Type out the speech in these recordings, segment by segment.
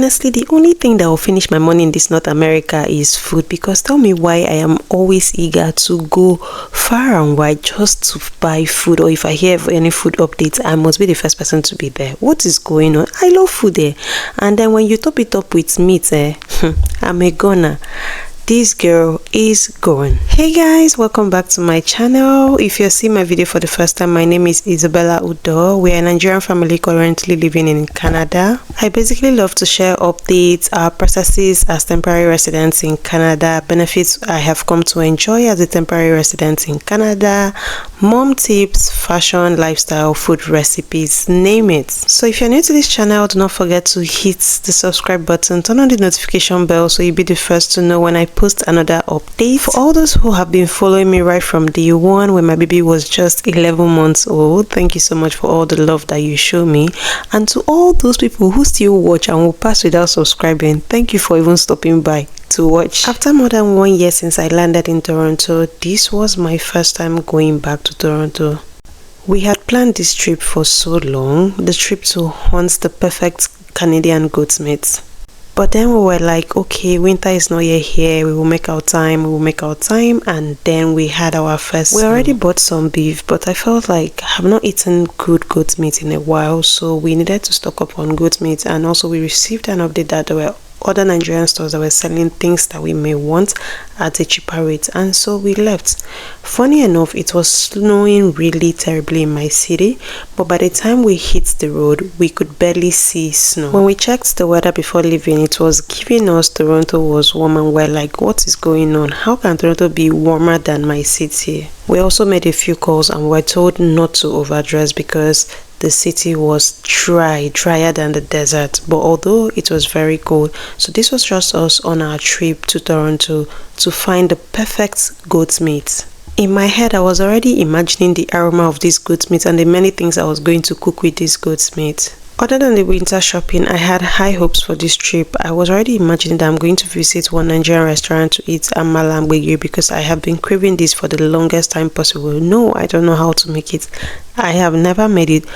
Honestly, the only thing that will finish my money in this North America is food, because tell me why I am always eager to go far and wide just to buy food, or if I hear of any food updates, I must be the first person to be there. What is going on? I love food there. And then when you top it up with meat, I'm a goner. This girl is gone. Hey guys, welcome back to my channel. If you're seeing my video for the first time, my name is Isabella Udo. We're a Nigerian family currently living in Canada. I basically love to share updates, our processes as temporary residents in Canada, benefits I have come to enjoy as a temporary resident in Canada, mom tips, fashion, lifestyle, food recipes, name it. So if you're new to this channel, do not forget to hit the subscribe button, turn on the notification bell so you'll be the first to know when I post another update. For all those who have been following me right from day one when my baby was just 11 months old, thank you so much for all the love that you show me. And to all those people who still watch and will pass without subscribing, thank you for even stopping by to watch. After more than 1 year since I landed in Toronto, this was my first time going back to Toronto. We had planned this trip for so long, the trip to hunt the perfect Canadian goat meat. But then we were like, okay, winter is not yet here, we will make our time, and then we had our first. We already bought some beef, but I felt like I have not eaten good goat meat in a while, so we needed to stock up on goat meat. And also we received an update that there were other Nigerian stores that were selling things that we may want at a cheaper rate, and so we left. Funny enough, it was snowing really terribly in my city, but by the time we hit the road, we could barely see snow. When we checked the weather before leaving, it was giving us Toronto was warm, and we're like, what is going on? How can Toronto be warmer than my city? We also made a few calls and were told not to overdress because the city was drier than the desert, but although it was very cold. So this was just us on our trip to Toronto to find the perfect goat meat. In my head, I was already imagining the aroma of this goat meat and the many things I was going to cook with this goat meat. Other than the winter shopping, I had high hopes for this trip. I was already imagining that I'm going to visit one Nigerian restaurant to eat amala and gbegiri because I have been craving this for the longest time possible. No, I don't know how to make it. I have never made it.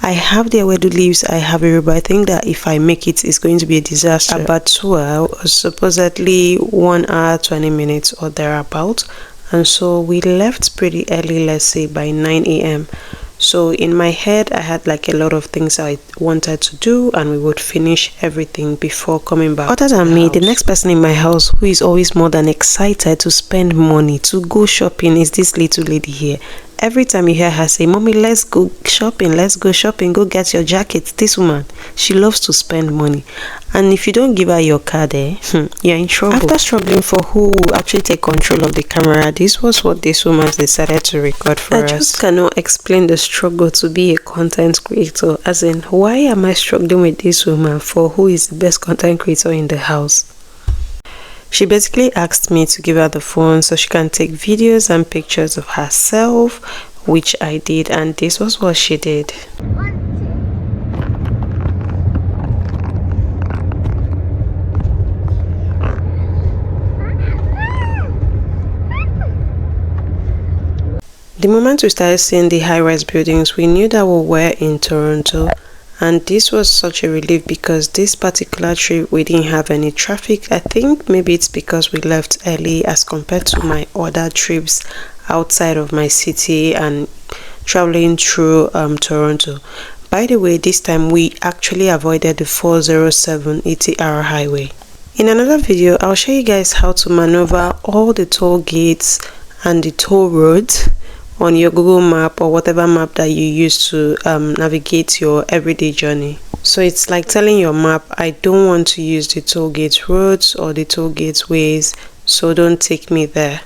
I have the ewedu leaves, I have a rib. I think that if I make it, it's going to be a disaster. Abattoir was supposedly 1 hour 20 minutes or thereabout, and so we left pretty early, let's say by 9 a.m. So in my head, I had like a lot of things I wanted to do, and we would finish everything before coming back. Other than me, the next person in my house who is always more than excited to spend money, to go shopping, is this little lady here. Every time you hear her say, "Mommy, let's go shopping, go get your jacket." This woman, she loves to spend money. And if you don't give her your card, you're in trouble. After struggling for who will actually take control of the camera, this was what this woman decided to record for us. I just cannot explain the struggle to be a content creator. As in, why am I struggling with this woman for who is the best content creator in the house? She basically asked me to give her the phone so she can take videos and pictures of herself, which I did, and this was what she did. The moment we started seeing the high-rise buildings, we knew that we were in Toronto. And this was such a relief because this particular trip we didn't have any traffic. I think maybe it's because we left early as compared to my other trips outside of my city and traveling through Toronto. By the way, this time we actually avoided the 407 ETR highway. In another video, I'll show you guys how to maneuver all the toll gates and the toll roads on your Google map or whatever map that you use to navigate your everyday journey. So it's like telling your map, I don't want to use the toll gate roads or the toll gate ways, so don't take me there.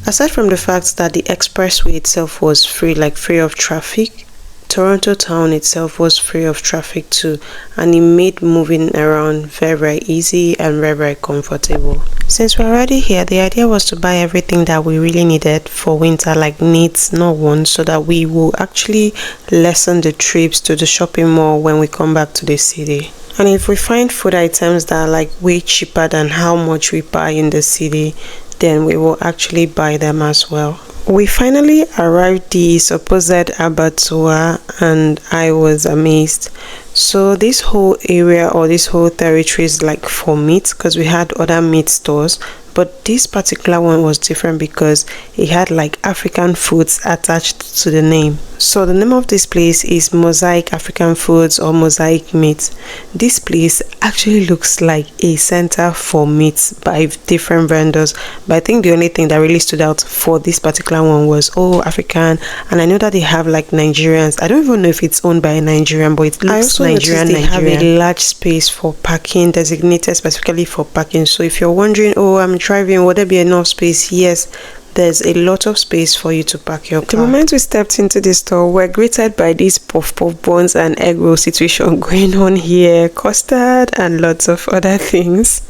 Aside from the fact that the expressway itself was free of traffic, Toronto town itself was free of traffic too, and it made moving around very easy and very comfortable. Since we're already here, the idea was to buy everything that we really needed for winter, like needs, not wants, so that we will actually lessen the trips to the shopping mall when we come back to the city. And if we find food items that are like way cheaper than how much we buy in the city, then we will actually buy them as well. We finally arrived the supposed abattoir and I was amazed. So this whole area or this whole territory is like for meat, because we had other meat stores, but this particular one was different because it had like African foods attached to the name. So the name of this place is Mosaic African Foods or Mosaic Meat. This place actually looks like a center for meats by different vendors, but I think the only thing that really stood out for this particular one was African. And I know that they have like Nigerians. I don't even know if it's owned by a Nigerian, but it looks Nigerian. They have a large space for parking, designated specifically for parking. So if you're wondering, I'm driving, would there be enough space? Yes, there's a lot of space for you to park your car. The moment we stepped into the store, we're greeted by this puff buns and egg roll situation going on here, custard and lots of other things.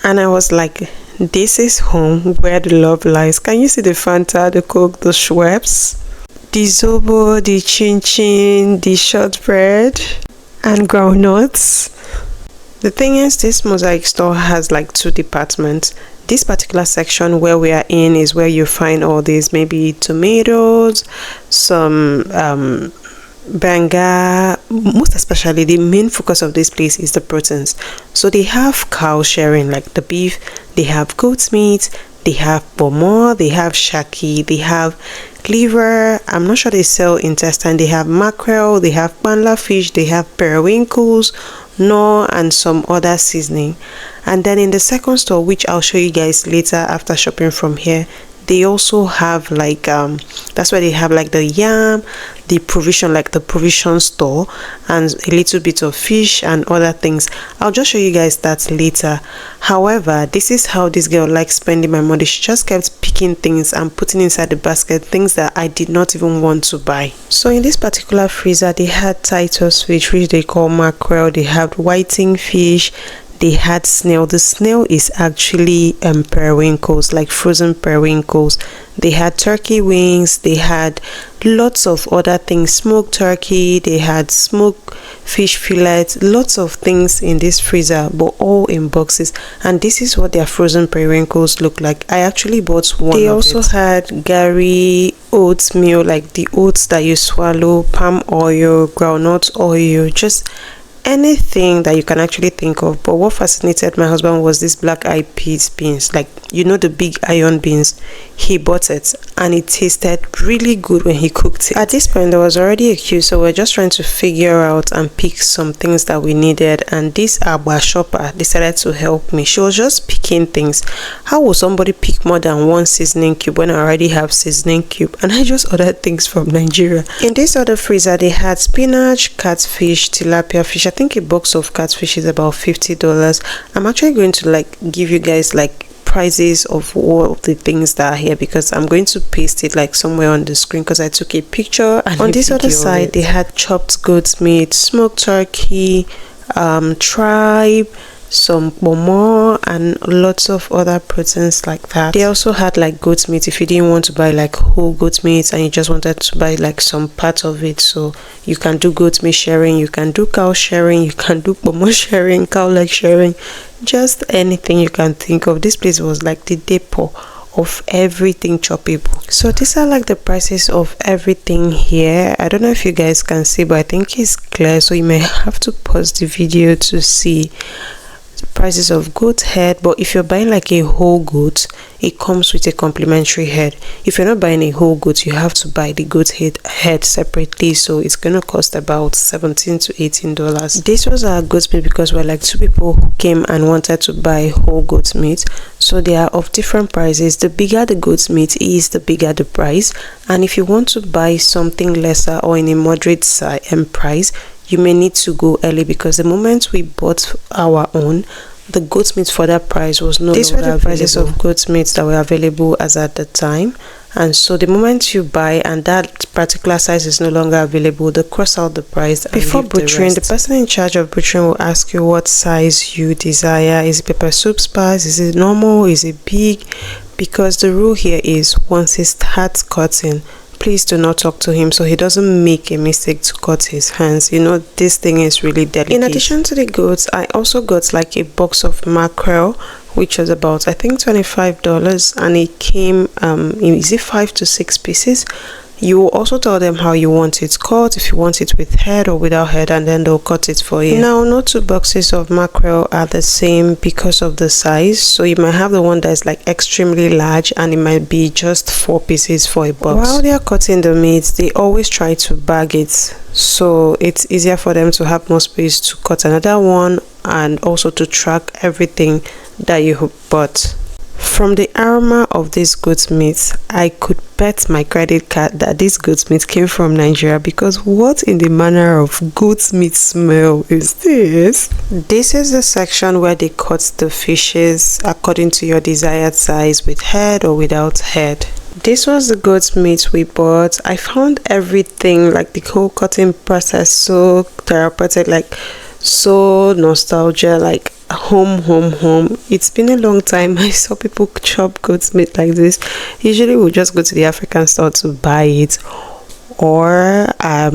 And I was like, this is home where the love lies. Can you see the Fanta, the Coke, the Schweppes, the Zobo, the Chin Chin, the shortbread and groundnuts? The thing is, this Mosaic store has like two departments. This particular section where we are in is where you find all these, maybe tomatoes, some banga. Most especially, the main focus of this place is the proteins. So they have cow sharing, like the beef, they have goat meat, they have bomo, they have shaki, they have liver. I'm not sure they sell intestine. They have mackerel, they have panla fish, they have periwinkles, nor and some other seasoning. And then in the second store, which I'll show you guys later after shopping from here, they also have like that's where they have like the yam, the provision, like the provision store, and a little bit of fish and other things. I'll just show you guys that later. However, this is how this girl likes spending my money. She just kept picking things and putting inside the basket, things that I did not even want to buy. So in this particular freezer, they had Titus fish, which they call mackerel. They had whiting fish, they had snail. The snail is actually periwinkles, like frozen periwinkles. They had turkey wings, they had lots of other things, smoked turkey, they had smoked fish fillets, lots of things in this freezer, but all in boxes. And this is what their frozen periwinkles look like. I actually bought one. They also had gari, oatmeal, like the oats that you swallow, palm oil, groundnut oil, just anything that you can actually think of. But what fascinated my husband was this black eyed peas beans, like the big iron beans. He bought it and it tasted really good when he cooked it. At this point there was already a queue, so we're just trying to figure out and pick some things that we needed, and this Abba shopper decided to help me. She was just picking things. How will somebody pick more than one seasoning cube when I already have seasoning cube? And I just ordered things from Nigeria. In this other freezer they had spinach, catfish, tilapia fish. I think a box of catfish is about $50. I'm actually going to like give you guys like prices of all of the things that are here, because I'm going to paste it like somewhere on the screen because I took a picture. And on this other side they had chopped goat meat, smoked turkey, tribe, some bomo, and lots of other proteins like that. They also had like goat meat if you didn't want to buy like whole goat meat and you just wanted to buy like some part of it. So you can do goat meat sharing, you can do cow sharing, you can do bomo sharing, cow leg sharing, just anything you can think of. This place was like the depot of everything choppable. So these are like the prices of everything here. I don't know if you guys can see, but I think it's clear, so you may have to pause the video to see prices of goat head. But if you're buying like a whole goat, it comes with a complimentary head. If you're not buying a whole goat, you have to buy the goat head separately, so it's gonna cost about $17 to $18. This was our goat meat because we're like two people who came and wanted to buy whole goat meat, so they are of different prices. The bigger the goat meat is, the bigger the price. And if you want to buy something lesser or in a moderate size and price, you may need to go early, because the moment we bought our own, the goat meat for that price was no longer available. These were the prices of goat meat that were available as at the time. And so the moment you buy and that particular size is no longer available, they cross out the price. Before butchering, the person in charge of butchering will ask you what size you desire. Is it pepper soup spice? Is it normal? Is it big? Because the rule here is, once he starts cutting, please do not talk to him so he doesn't make a mistake to cut his hands. This thing is really delicate. In addition to the goats, I also got like a box of mackerel which was about I think $25, and it came is it 5 to 6 pieces. You will also tell them how you want it cut, if you want it with head or without head, and then they'll cut it for you. Now, no two boxes of mackerel are the same because of the size, so you might have the one that is like extremely large and it might be just 4 pieces for a box. While they are cutting the meat, they always try to bag it, so it's easier for them to have more space to cut another one and also to track everything that you bought. From the aroma of this goat meat, I could bet my credit card that this goat meat came from Nigeria, because what in the manner of goat meat smell is this? This is the section where they cut the fishes according to your desired size, with head or without head. This was the goat meat we bought. I found everything, like the whole cutting process, so therapeutic, like so nostalgia, like home. It's been a long time I saw people chop goat's meat like this. Usually we'll just go to the African store to buy it, or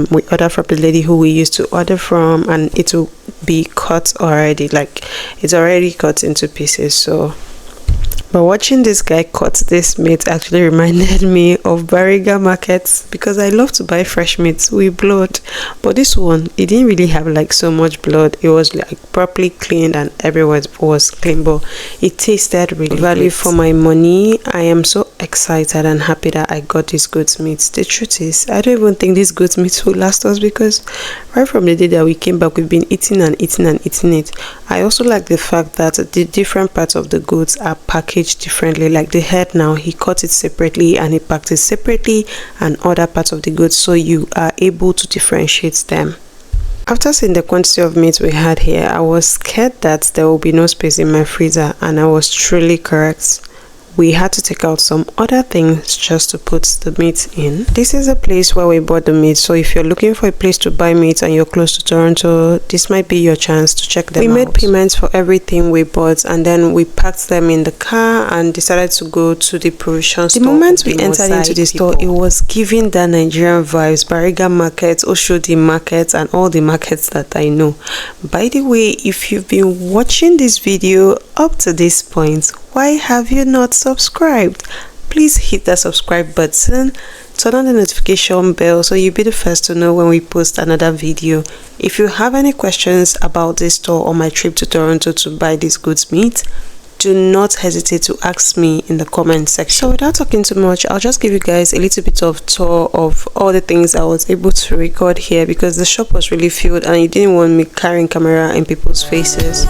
we order from the lady who we used to order from, and it will be cut already, like it's already cut into pieces. So but watching this guy cut this meat actually reminded me of Bariga markets, because I love to buy fresh meat with blood. But this one, it didn't really have like so much blood. It was like properly cleaned and everywhere was clean, but it tasted really value for my money. I am so excited and happy that I got this goat meat. The truth is, I don't even think this goat meat will last us, because right from the day that we came back, we've been eating it. I also like the fact that the different parts of the goats are packaged differently. Like the head, now he cut it separately and he packed it separately, and other parts of the goat, so you are able to differentiate them. After seeing the quantity of meat we had here, I was scared that there will be no space in my freezer, and I was truly correct. We had to take out some other things just to put the meat in. This is a place where we bought the meat, so if you're looking for a place to buy meat and you're close to Toronto, this might be your chance to check them out. We made payments for everything we bought, and then we packed them in the car and decided to go to the provision store. The moment we entered into the store, it was giving the Nigerian vibes, Bariga market, Oshodi market, and all the markets that I know. By the way, if you've been watching this video up to this point, why have you not subscribed? Please hit that subscribe button, turn on the notification bell so you'll be the first to know when we post another video. If you have any questions about this store or my trip to Toronto to buy this goat's meat, do not hesitate to ask me in the comment section. So without talking too much, I'll just give you guys a little bit of tour of all the things I was able to record here, because the shop was really filled and you didn't want me carrying camera in people's faces.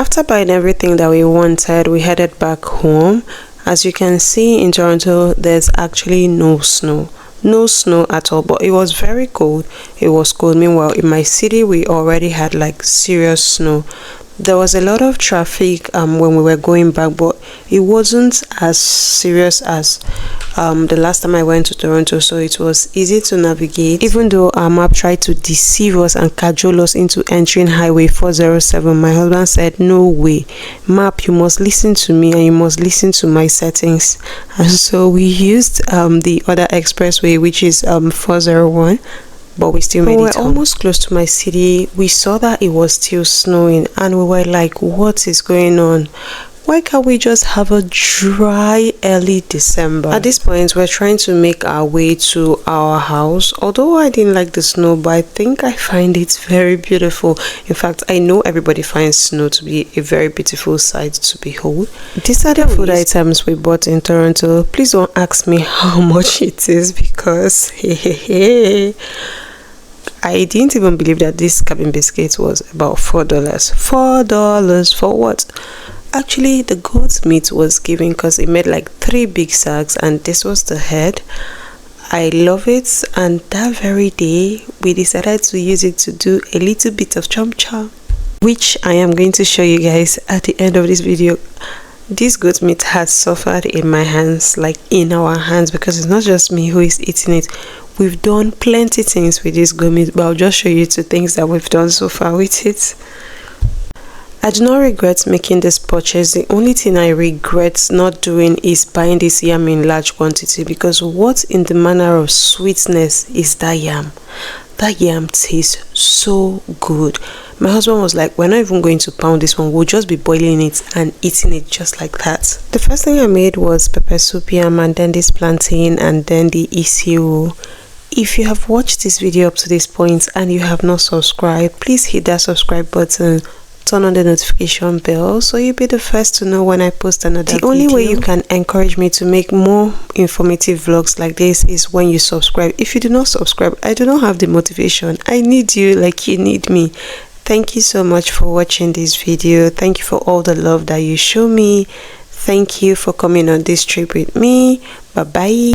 After buying everything that we wanted, we headed back home. As you can see, in Toronto, there's actually no snow at all, but it was very cold. It was cold. Meanwhile, in my city, we already had like serious snow. There was a lot of traffic when we were going back, but it wasn't as serious as the last time I went to Toronto, so it was easy to navigate. Even though our map tried to deceive us and cajole us into entering highway 407, my husband said, no way, map, you must listen to me and you must listen to my settings. And so we used the other expressway, which is 401. But we still made it home. Almost close to my city. We saw that it was still snowing and we were like, what is going on? Why can't we just have a dry early December? At this point, we're trying to make our way to our house. Although I didn't like the snow, but I think I find it very beautiful. In fact, I know everybody finds snow to be a very beautiful sight to behold. These are the food items we bought in Toronto. Please don't ask me how much it is because I didn't even believe that this cabin biscuit was about $4. $4 for what? Actually, the goat's meat was given because it made like 3 big sacks and this was the head. I love it, and that very day we decided to use it to do a little bit of chom chom, which I am going to show you guys at the end of this video. This goat meat has suffered in my hands, like in our hands, because it's not just me who is eating it. We've done plenty things with this goat meat, but I'll just show you 2 things that we've done so far with it. I do not regret making this purchase. The only thing I regret not doing is buying this yam in large quantity, because what in the manner of sweetness is that yam? That yam tastes so good. My husband was like, we're not even going to pound this one, we'll just be boiling it and eating it just like that. The first thing I made was pepper soup yam, and then this plantain, and then the isiu. If you have watched this video up to this point and you have not subscribed, please hit that subscribe button, turn on the notification bell so you'll be the first to know when I post another video. The only way you can encourage me to make more informative vlogs like this is when you subscribe. If you do not subscribe, I do not have the motivation. I need you like you need me. Thank you so much for watching this video. Thank you for all the love that you show me. Thank you for coming on this trip with me. Bye bye.